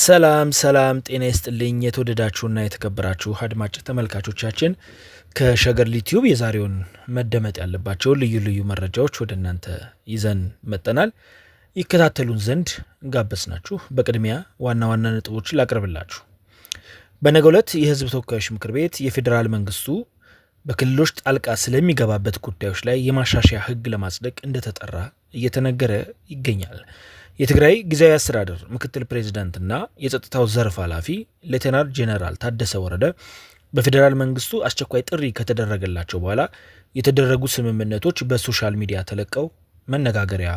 ሰላም ጤና ይስጥልኝ የተወደዳችሁና የተከበራችሁ አድማጭ ተመልካቾቻችን ከሸገር ዩቲዩብ የዛሬውን መደመጥ ያለባቸው ልዩ መረጃዎች ወደ እናንተ ይዘን መጥተናል። ይከታተሉን ዘንድ እንጋበዝናችሁ። በቅድሚያ ዋና ነጥቦችን ላቅርብላችሁ። በነገው ዕለት የህዝብ ተወካዮች ምክር ቤት የፌዴራል መንግስቱ በክልሎች ጣልቃ ስለሚገባበት ጉዳዮች ላይ የማሻሻያ ህግ ለማጽደቅ እንደተጠራ እየተነገረ ይገኛል። የትግራይ ጊዜያዊ አስተዳደር ምክትል ፕሬዝዳንትና የጸጥታው ዘርፍ ኃላፊ ሌተናል ጄኔራል ታደሰ ወረደ በፌዴራል መንግስቱ አስቸኳይ ጥሪ ከተደረገላቸው በኋላ የተደረጉ ስምምነቶች በሶሻል ሚዲያ ተለቀው መነጋገሪያ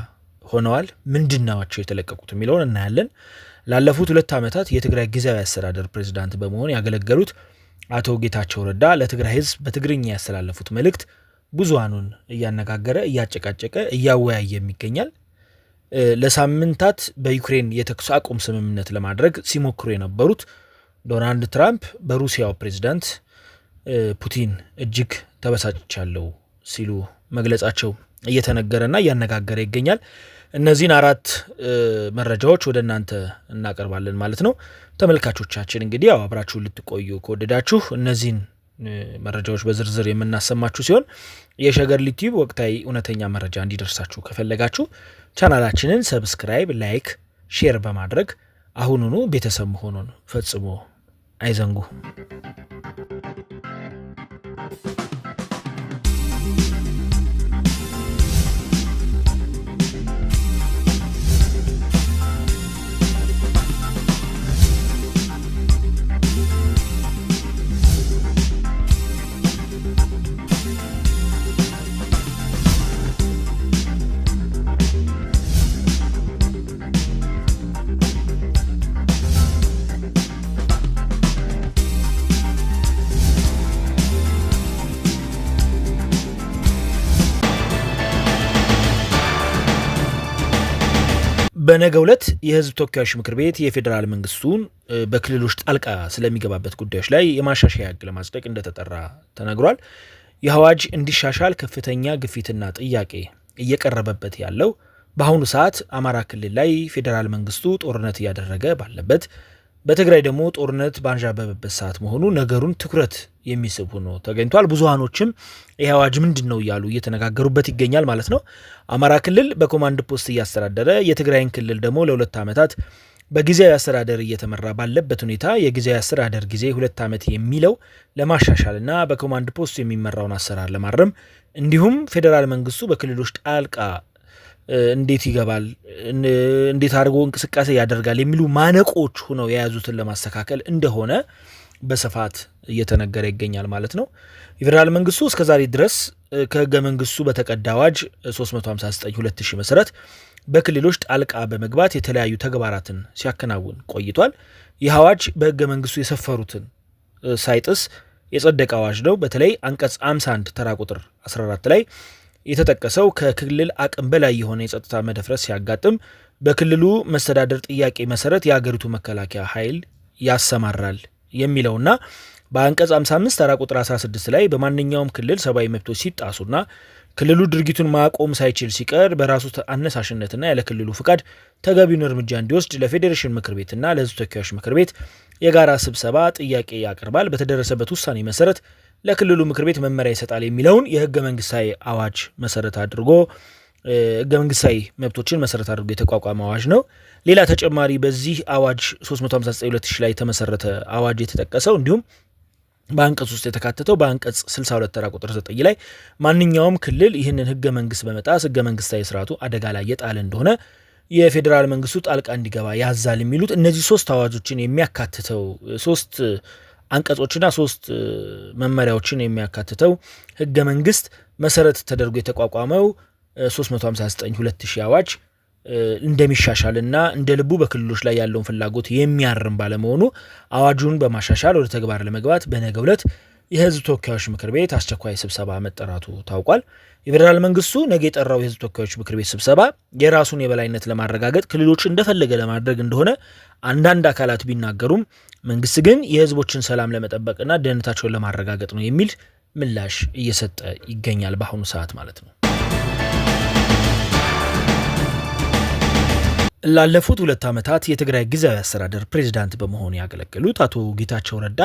ሆነዋል። ምንድናቸው የተለቀቁት የሚለውን እናያለን። ላለፉት 2 ዓመታት የትግራይ ጊዜያዊ አስተዳደር ፕሬዝዳንት በመሆን ያገለገሉት አቶ ጌታቸው ረዳ ለትግራይ ህዝብ በትግርኛ ያስተላለፉት መልእክት ብዙሃኑን እያነጋገረ እያጨቃጨቀ እያወያየ ይገኛል። ለሳምንታት በዩክሬን የተኩስ አቁም ስምምነት ለማድረግ ሲሞክሩ የነበሩት ዶናልድ ትራምፕ በሩሲያው ፕሬዝዳንት ፑቲን እጅግ ተበሳጭቻለሁ ሲሉ መግለጻቸው እየተነገረና እያነጋገረ ይገኛል። እነዚህን 4 መረጃዎች ወደ እናንተ እናቀርባለን ማለት ነው። ተመልካቾቻችን እንግዲህ አብራችሁን ልትቆዩ ከወደዳችሁ እነዚህን መረጃዎች በዝርዝር የምናሰማችሁ ሲሆን የሸገር ዩቲዩብ ወቅታዊ እውነተኛ መረጃ እንዲደርሳችሁ ከፈለጋችሁ ቻናላችንን ሰብስክራይብ፣ ላይክ፣ ሼር በማድረግ አሁኑኑ ቤተሰብ መሆኑን ፈጽሞ አይዘንጉ። በነገው ዕለት የህዝብ ተወካዮች ምክር ቤት የፌዴራል መንግስቱን በክልሎች ጣልቃ ስለሚገባበት ጉዳዮች ላይ የማሻሻያ ህግ ለማጽደቅ እንደተጠራ ተነግሯል። የአዋጅ እንዲሻሻል ከፍተኛ ግፊትና ጥያቄ እየቀረበበት ያለው በአሁኑ ሰዓት አማራ ክልል ላይ ፌዴራል መንግስቱ ጦርነት እያደረገ ባለበት፣ በትግራይ ደግሞ ጦርነት ባንዣበበበት ሰዓት መሆኑ ነገሩን ትኩረት የሚስብ ሆኖ ተገኝቷል። ብዙሃኖችም ይህ አዋጅ ምንድነው እያሉ እየተነጋገሩበት ይገኛል ማለት ነው። አማራ ክልል በኮማንድ ፖስት እያስተዳደረ የትግራይን ክልል ደግሞ ለ2 ዓመታት በጊዜያዊ አስተዳደር እየተመራ ባለበት ሁኔታ የጊዜያዊ አስተዳደር ጊዜ 2 ዓመት የሚለው ለማሻሻልና በኮማንድ ፖስት የሚመራውን አሰራር ለማረም እንዲሁም ፌዴራል መንግስቱ በክልሎች ጣልቃ እንዴት ይገባል፣ እንዴት አድርጎ እንቅስቃሴ ያደርጋል የሚሉ ማነቆች ሆነው የያዙትን ለማስተካከል እንደሆነ በስፋት እየተነገረ ይገኛል ማለት ነው። የፌዴራል መንግስቱ እስከዛሬ ድረስ ከህገ መንግስቱ በተቀዳ አዋጅ 359/2000 መሰረት በክልሎች ጣልቃ በመግባት የተለያዩ ተግባራትን ሲያከናውን ቆይቷል። ይህ አዋጅ በህገ መንግስቱ የሰፈሩትን ሳይጥስ የጸደቀ አዋጅ ነው። በተለይ አንቀጽ 51 ተራ ቁጥር 14 ላይ የተጠቀሰው ከክልል አቅም በላይ የሆነ የጸጥታ መደፍረስ ሲያጋጥም በክልሉ መስተዳደር ጥያቄ መሰረት የሀገሪቱ መከላከያ ኃይል ያሰማራል የሚለውና በአንቀጽ 55 ተራ ቁጥር 16 ላይ በማንኛውም ክልል ሰብአዊ መብቶች ሲጣሱና ክልሉ ድርጊቱን ማቆም ሳይችል ሲቀር በራሱ አነሳሽነትና ያለ ክልሉ ፍቃድ ተገቢውን እርምጃ እንዲወስድ ለፌዴሬሽን ምክር ቤትና ለህዝብ ተወካዮች ምክር ቤት የጋራ ስብሰባ ጥያቄ ያቀርባል። በተደረሰበት ውሳኔ መሰረት ለክልሉ ምክር ቤት መመሪያ ይሰጣል የሚለውን የህገ መንግስታዊ አዋጅ መሰረት አድርጎ ህገ መንግስታዊ መብቶችን መሰረት አድርጎ የተቋቋመ አዋጅ ነው። ሌላ ተጨማሪ በዚህ አዋጅ 359/2000 ላይ የተመሰረተ አዋጅ የተጠቀሰው እንዲሁም በአንቀጽ ውስጥ የተካተተው በአንቀጽ 62 ተራ ቁጥር 9 ላይ ማንኛውም ክልል ይህንን ህገ መንግስት በመጣስ ህገ መንግስታዊ ስርዓቱ አደጋ ላይ የጣለ እንደሆነ የፌዴራል መንግስቱ ጣልቃ እንዲገባ ያዛል የሚሉት እነዚህ 3 አዋጆችን የሚያካትተው 3 አንቀጾችና 3 መመሪያዎችን የሚያካትተው ህገ መንግስት መሰረት ተደርጎ የተቋቋመው 359/2000 አዋጅ እንደሚሻሻልና እንደ ልቡ በክልሎች ላይ ያለውን ፍላጎት የሚያርም ባለመሆኑ አዋጁን በማሻሻል ወደ ተግባር ለመግባት በነገው ዕለት የህዝብ ተወካዮች ምክር ቤት አስቸኳይ ስብሰባ መጠራቱ ታውቋል። የፌዴራል መንግስቱ ነገ የጠራው የህዝብ ተወካዮች ምክር ቤት ስብሰባ የራሱን የበላይነት ለማረጋገጥ ክልሎች እንደፈለገ ለማድረግ እንደሆነ አንዳንድ አካላት ቢናገሩም መንግስት ግን የህዝቦችን ሰላም ለመጠበቅና ደህንነታቸውን ለማረጋገጥ ነው የሚል ምላሽ እየሰጠ ይገኛል በአሁኑ ሰዓት ማለት ነው። ላለፉት 2 ዓመታት የትግራይ ጊዜያዊ አስተዳደር ፕሬዝዳንት በመሆን ያገለገሉት አቶ ጌታቸው ረዳ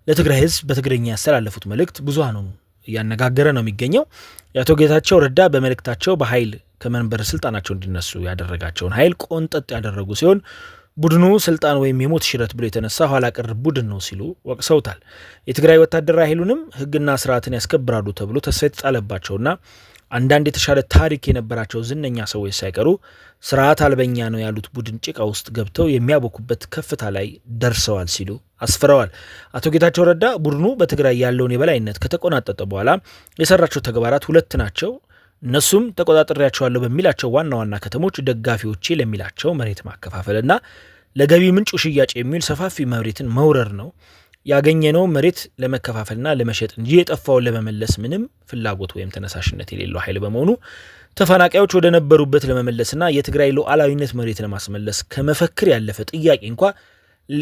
ለትግራይ ህዝብ በትግርኛ ያስተላለፉት መልእክት ብዙሃኑን እያነጋገረ ነው የሚገኘው። የአቶ ጌታቸው ረዳ በመልእክታቸው በኃይል ከመንበር ስልጣናቸው እንዲነሱ ያደረጋቸውን ኃይል ቆንጠጥ ያደረጉ ሲሆን ቡድኑ ስልጣን ወይም የሞት ሽረት ብሎ የተነሳ ኋላ ቀር ቡድን ነው ሲሉ ወቅሰውታል። የትግራይ ወታደራዊ ኃይሉንም ህግና ስርዓትን ያስከብራሉ ተብሎ ተስፋ የተጣለባቸውና አንዳንድ የተሻለ ታሪክ የነበራቸው ዝነኛ ሰዎች ሳይቀሩ ስርዓት አልበኛ ነው ያሉት ቡድን ጭቃ ውስጥ ገብተው የሚያቦኩበት ከፍታ ላይ ደርሰዋል ሲሉ አስፍረዋል። አቶ ጌታቸው ረዳ ቡድኑ በትግራይ ያለውን የበላይነት ከተቆናጠጠ በኋላ የሰራቸው ተግባራት 2 ናቸው። እነሱም ተቆጣጣሪያቸዋለሁ በሚላቸው ዋና ዋና ከተሞች ደጋፊዎቼ ለሚላቸው መሬት ማከፋፈልና ለገቢ ምንጩ ሽያጭ የሚል ሰፋፊ መሬትን መውረር ነው። ያገኘነው መሬት ለመከፋፈልና ለመሸጥ እንጂ የጠፋውን ለመመለስ ምንም ፍላጎት ወይም ተነሳሽነት የሌለው ኃይል በመሆኑ ተፈናቃዮች ወደ ነበሩበት ለመመለስና የትግራይ ሉዓላዊነት መሬት ለማስመለስ ከመፈክር ያለፈ ጥያቄ እንኳ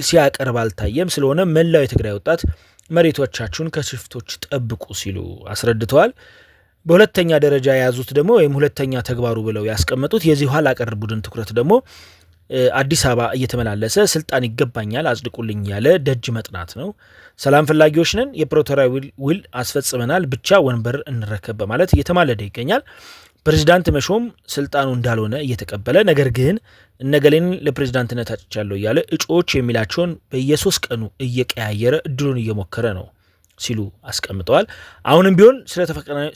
ሲያቀርብ አልታየም። ስለሆነ መላው የትግራይ ወጣት መሬቶቻችሁን ከሽፍቶች ጠብቁ ሲሉ አስረድተዋል። በሁለተኛ ደረጃ የያዙት ደግሞ ወይም ሁለተኛ ተግባሩ ብለው ያስቀመጡት የዚህ ኋላ ቀር ቡድን ትኩረት ደግሞ አዲስ አበባ እየተመላለሰ ስልጣን ይገባኛል አጽድቁልኝ ያለ ደጅ መጥናት ነው። ሰላም ፈላጊዎች ነን፣ የፕሪቶሪያ ውል አስፈጽመናል፣ ብቻ ወንበር እንረከብ በማለት እየተማለደ ይገኛል። ፕሬዝዳንት መሾም ስልጣኑ እንዳልሆነ እየተቀበለ ነገር ግን እነገሌን ለፕሬዝዳንትነት አጭቻለሁ እያለ እጩዎች የሚላቸውን በየ3 ቀኑ እየቀያየረ እድሉን እየሞከረ ነው ሲሉ አስቀምጠዋል። አሁንም ቢሆን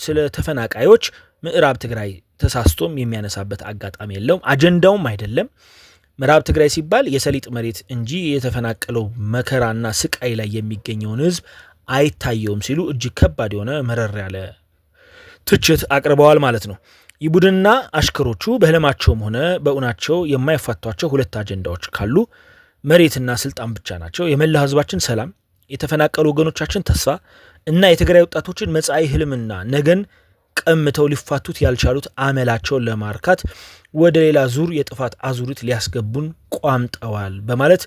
ስለ ተፈናቃዮች ምዕራብ ትግራይ ተሳስቶም የሚያነሳበት አጋጣሚ የለውም፣ አጀንዳውም አይደለም። ምዕራብ ትግራይ ሲባል የሰሊጥ መሬት እንጂ የተፈናቀለው መከራና ስቃይ ላይ የሚገኘውን ህዝብ አይታየውም ሲሉ እጅግ ከባድ የሆነ መረር ያለ ትችት አቅርበዋል ማለት ነው። ይህ ቡድንና አሽከሮቹ በህልማቸውም ሆነ በእውናቸው የማይፋቷቸው 2 አጀንዳዎች ካሉ መሬትና ስልጣን ብቻ ናቸው። የመላ ህዝባችን ሰላም፣ የተፈናቀሉ ወገኖቻችን ተስፋ እና የትግራይ ወጣቶችን መጻኢ ህልምና ነገን ቀምተው ሊፋቱት ያልቻሉት አመላቸውን ለማርካት ወደ ሌላ ዙር የጥፋት አዙሪት ሊያስገቡን ቋምጠዋል በማለት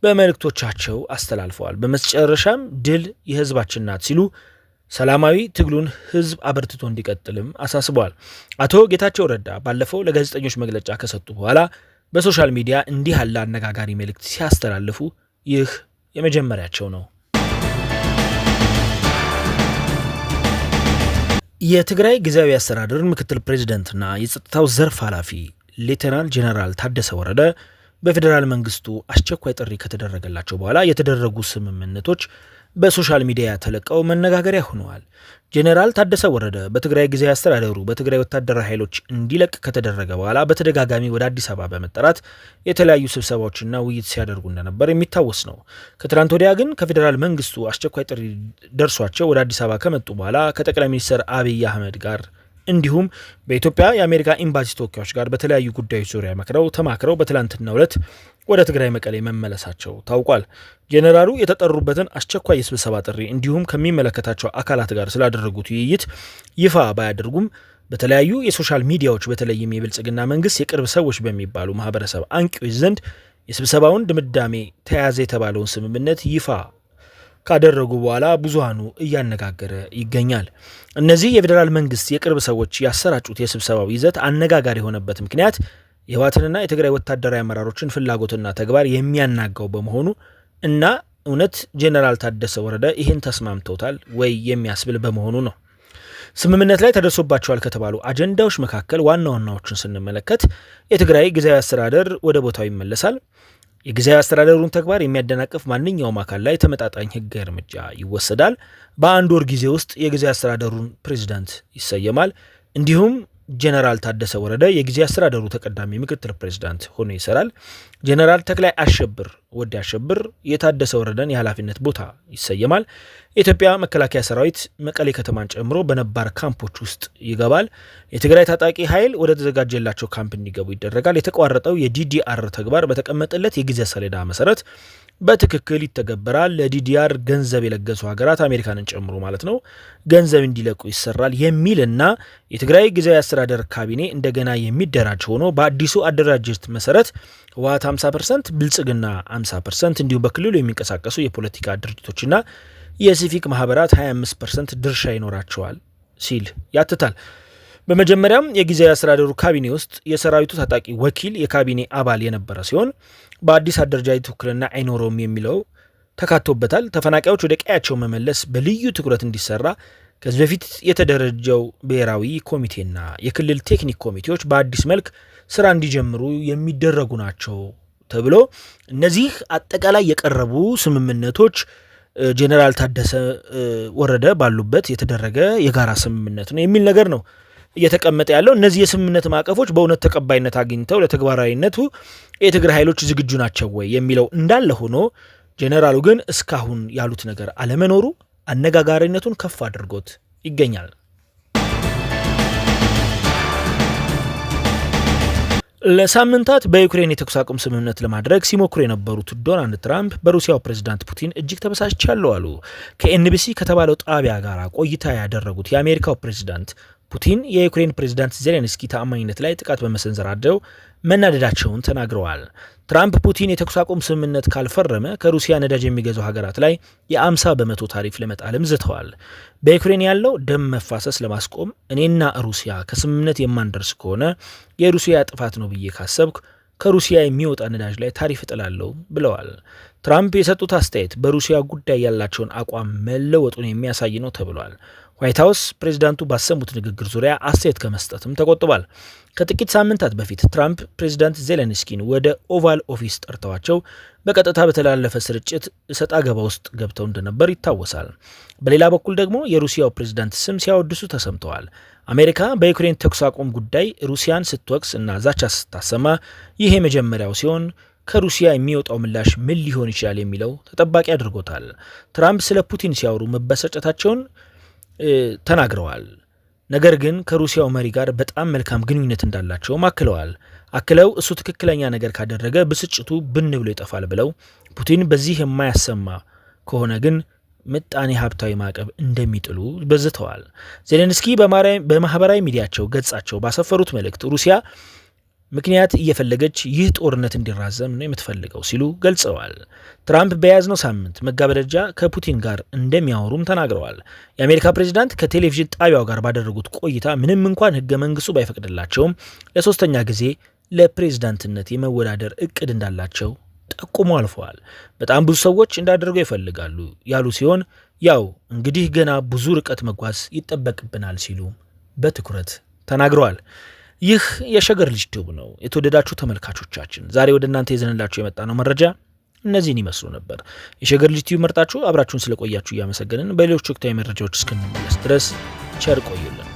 በመልእክቶቻቸው አስተላልፈዋል። በመጨረሻም ድል የህዝባችን ናት ሲሉ ሰላማዊ ትግሉን ህዝብ አበርትቶ እንዲቀጥልም አሳስበዋል። አቶ ጌታቸው ረዳ ባለፈው ለጋዜጠኞች መግለጫ ከሰጡ በኋላ በሶሻል ሚዲያ እንዲህ ያለ አነጋጋሪ መልእክት ሲያስተላልፉ ይህ የመጀመሪያቸው ነው። የትግራይ ጊዜያዊ አስተዳደር ምክትል ፕሬዝዳንትና የጸጥታው ዘርፍ ኃላፊ ሌተናል ጄኔራል ታደሰ ወረደ በፌዴራል መንግስቱ አስቸኳይ ጥሪ ከተደረገላቸው በኋላ የተደረጉ ስምምነቶች በሶሻል ሚዲያ ተለቀው መነጋገሪያ ሆነዋል። ጄኔራል ታደሰ ወረደ በትግራይ ጊዜያዊ አስተዳደሩ በትግራይ ወታደራዊ ኃይሎች እንዲለቅ ከተደረገ በኋላ በተደጋጋሚ ወደ አዲስ አበባ በመጠራት የተለያዩ ስብሰባዎችና ውይይት ሲያደርጉ እንደነበር የሚታወስ ነው። ከትናንት ወዲያ ግን ከፌዴራል መንግስቱ አስቸኳይ ጥሪ ደርሷቸው ወደ አዲስ አበባ ከመጡ በኋላ ከጠቅላይ ሚኒስትር አብይ አህመድ ጋር እንዲሁም በኢትዮጵያ የአሜሪካ ኤምባሲ ተወካዮች ጋር በተለያዩ ጉዳዮች ዙሪያ ተማክረው በትላንትናው ዕለት ወደ ትግራይ መቀሌ መመለሳቸው ታውቋል። ጄኔራሉ የተጠሩበትን አስቸኳይ የስብሰባ ጥሪ እንዲሁም ከሚመለከታቸው አካላት ጋር ስላደረጉት ውይይት ይፋ ባያደርጉም በተለያዩ የሶሻል ሚዲያዎች በተለይም የብልጽግና መንግስት የቅርብ ሰዎች በሚባሉ ማህበረሰብ አንቂዎች ዘንድ የስብሰባውን ድምዳሜ ተያዘ የተባለውን ስምምነት ይፋ ካደረጉ በኋላ ብዙሃኑ እያነጋገረ ይገኛል። እነዚህ የፌዴራል መንግስት የቅርብ ሰዎች ያሰራጩት የስብሰባው ይዘት አነጋጋሪ የሆነበት ምክንያት የህወሓትንና የትግራይ ወታደራዊ አመራሮችን ፍላጎትና ተግባር የሚያናጋው በመሆኑ እና እውነት ጄኔራል ታደሰ ወረደ ይህን ተስማምተውታል ወይ የሚያስብል በመሆኑ ነው። ስምምነት ላይ ተደርሶባቸዋል ከተባሉ አጀንዳዎች መካከል ዋና ዋናዎችን ስንመለከት የትግራይ ጊዜያዊ አስተዳደር ወደ ቦታው ይመለሳል። የጊዜያዊ አስተዳደሩን ተግባር የሚያደናቅፍ ማንኛውም አካል ላይ ተመጣጣኝ ህጋዊ እርምጃ ይወሰዳል። በ1 ወር ጊዜ ውስጥ የጊዜያዊ አስተዳደሩን ፕሬዝዳንት ይሰየማል። እንዲሁም ጄኔራል ታደሰ ወረደ የጊዜያዊ አስተዳደሩ ተቀዳሚ ምክትል ፕሬዝዳንት ሆኖ ይሰራል። ጄኔራል ተክላይ አሸብር ወዲ አሸብር የታደሰ ወረደን የኃላፊነት ቦታ ይሰየማል። የኢትዮጵያ መከላከያ ሰራዊት መቀሌ ከተማን ጨምሮ በነባር ካምፖች ውስጥ ይገባል። የትግራይ ታጣቂ ኃይል ወደ ተዘጋጀላቸው ካምፕ እንዲገቡ ይደረጋል። የተቋረጠው የዲዲአር ተግባር በተቀመጠለት የጊዜ ሰሌዳ መሰረት በትክክል ይተገበራል። ለዲዲአር ገንዘብ የለገሱ ሀገራት አሜሪካንን ጨምሮ ማለት ነው ገንዘብ እንዲለቁ ይሰራል የሚልና የትግራይ ጊዜያዊ አስተዳደር ካቢኔ እንደገና የሚደራጅ ሆኖ በአዲሱ አደራጀት መሰረት ህወሓት 50%፣ ብልጽግና 50% እንዲሁም በክልሉ የሚንቀሳቀሱ የፖለቲካ ድርጅቶችና የሲቪክ ማህበራት 25% ድርሻ ይኖራቸዋል ሲል ያትታል። በመጀመሪያም የጊዜያዊ አስተዳደሩ ካቢኔ ውስጥ የሰራዊቱ ታጣቂ ወኪል የካቢኔ አባል የነበረ ሲሆን በአዲስ አደረጃጀት ውክልና አይኖረውም የሚለው ተካቶበታል። ተፈናቃዮች ወደ ቀያቸው መመለስ በልዩ ትኩረት እንዲሰራ ከዚህ በፊት የተደረጀው ብሔራዊ ኮሚቴና የክልል ቴክኒክ ኮሚቴዎች በአዲስ መልክ ስራ እንዲጀምሩ የሚደረጉ ናቸው ተብሎ እነዚህ አጠቃላይ የቀረቡ ስምምነቶች ጄኔራል ታደሰ ወረደ ባሉበት የተደረገ የጋራ ስምምነት ነው የሚል ነገር ነው እየተቀመጠ ያለው። እነዚህ የስምምነት ማዕቀፎች በእውነት ተቀባይነት አግኝተው ለተግባራዊነቱ የትግራይ ኃይሎች ዝግጁ ናቸው ወይ የሚለው እንዳለ ሆኖ ጄኔራሉ ግን እስካሁን ያሉት ነገር አለመኖሩ አነጋጋሪነቱን ከፍ አድርጎት ይገኛል። ለሳምንታት በዩክሬን የተኩስ አቁም ስምምነት ለማድረግ ሲሞክሩ የነበሩት ዶናልድ ትራምፕ በሩሲያው ፕሬዝዳንት ፑቲን እጅግ ተበሳጭቻለሁ አሉ። ከኤንቢሲ ከተባለው ጣቢያ ጋር ቆይታ ያደረጉት የአሜሪካው ፕሬዝዳንት ፑቲን የዩክሬን ፕሬዝዳንት ዜሌንስኪ ተአማኝነት ላይ ጥቃት በመሰንዘራቸው መናደዳቸውን ተናግረዋል። ትራምፕ ፑቲን የተኩስ አቁም ስምምነት ካልፈረመ ከሩሲያ ነዳጅ የሚገዙ ሀገራት ላይ የ50 በመቶ ታሪፍ ለመጣልም ዝተዋል። በዩክሬን ያለው ደም መፋሰስ ለማስቆም እኔና ሩሲያ ከስምምነት የማንደርስ ከሆነ የሩሲያ ጥፋት ነው ብዬ ካሰብኩ ከሩሲያ የሚወጣ ነዳጅ ላይ ታሪፍ እጥላለሁ ብለዋል። ትራምፕ የሰጡት አስተያየት በሩሲያ ጉዳይ ያላቸውን አቋም መለወጡን የሚያሳይ ነው ተብሏል። ዋይት ሀውስ ፕሬዚዳንቱ ባሰሙት ንግግር ዙሪያ አስተያየት ከመስጠትም ተቆጥቧል። ከጥቂት ሳምንታት በፊት ትራምፕ ፕሬዚዳንት ዜሌንስኪን ወደ ኦቫል ኦፊስ ጠርተዋቸው በቀጥታ በተላለፈ ስርጭት እሰጥ አገባ ውስጥ ገብተው እንደነበር ይታወሳል። በሌላ በኩል ደግሞ የሩሲያው ፕሬዚዳንት ስም ሲያወድሱ ተሰምተዋል። አሜሪካ በዩክሬን ተኩስ አቁም ጉዳይ ሩሲያን ስትወቅስ እና ዛቻ ስታሰማ ይህ የመጀመሪያው ሲሆን ከሩሲያ የሚወጣው ምላሽ ምን ሊሆን ይችላል የሚለው ተጠባቂ አድርጎታል። ትራምፕ ስለ ፑቲን ሲያወሩ መበሳጨታቸውን ተናግረዋል። ነገር ግን ከሩሲያው መሪ ጋር በጣም መልካም ግንኙነት እንዳላቸውም አክለዋል። አክለው እሱ ትክክለኛ ነገር ካደረገ ብስጭቱ ብን ብሎ ይጠፋል ብለው ፑቲን በዚህ የማያሰማ ከሆነ ግን ምጣኔ ሀብታዊ ማዕቀብ እንደሚጥሉ በዝተዋል። ዜሌንስኪ በማህበራዊ ሚዲያቸው ገጻቸው ባሰፈሩት መልእክት ሩሲያ ምክንያት እየፈለገች ይህ ጦርነት እንዲራዘም ነው የምትፈልገው ሲሉ ገልጸዋል። ትራምፕ በያዝነው ሳምንት መጋበደጃ ከፑቲን ጋር እንደሚያወሩም ተናግረዋል። የአሜሪካ ፕሬዚዳንት ከቴሌቪዥን ጣቢያው ጋር ባደረጉት ቆይታ ምንም እንኳን ሕገ መንግስቱ ባይፈቅድላቸውም ለሶስተኛ ጊዜ ለፕሬዝዳንትነት የመወዳደር እቅድ እንዳላቸው ጠቁሞ አልፈዋል። በጣም ብዙ ሰዎች እንዳደርገው ይፈልጋሉ ያሉ ሲሆን ያው እንግዲህ ገና ብዙ ርቀት መጓዝ ይጠበቅብናል ሲሉ በትኩረት ተናግረዋል። ይህ የሸገር ልጅ ቲዩብ ነው። የተወደዳችሁ ተመልካቾቻችን ዛሬ ወደ እናንተ ይዘንላችሁ የመጣ ነው መረጃ እነዚህን ይመስሉ ነበር። የሸገር ልጅ ቲዩብ መርጣችሁ አብራችሁን ስለቆያችሁ እያመሰገንን በሌሎች ወቅታዊ መረጃዎች እስክንመለስ ድረስ ቸር ቆዩልን።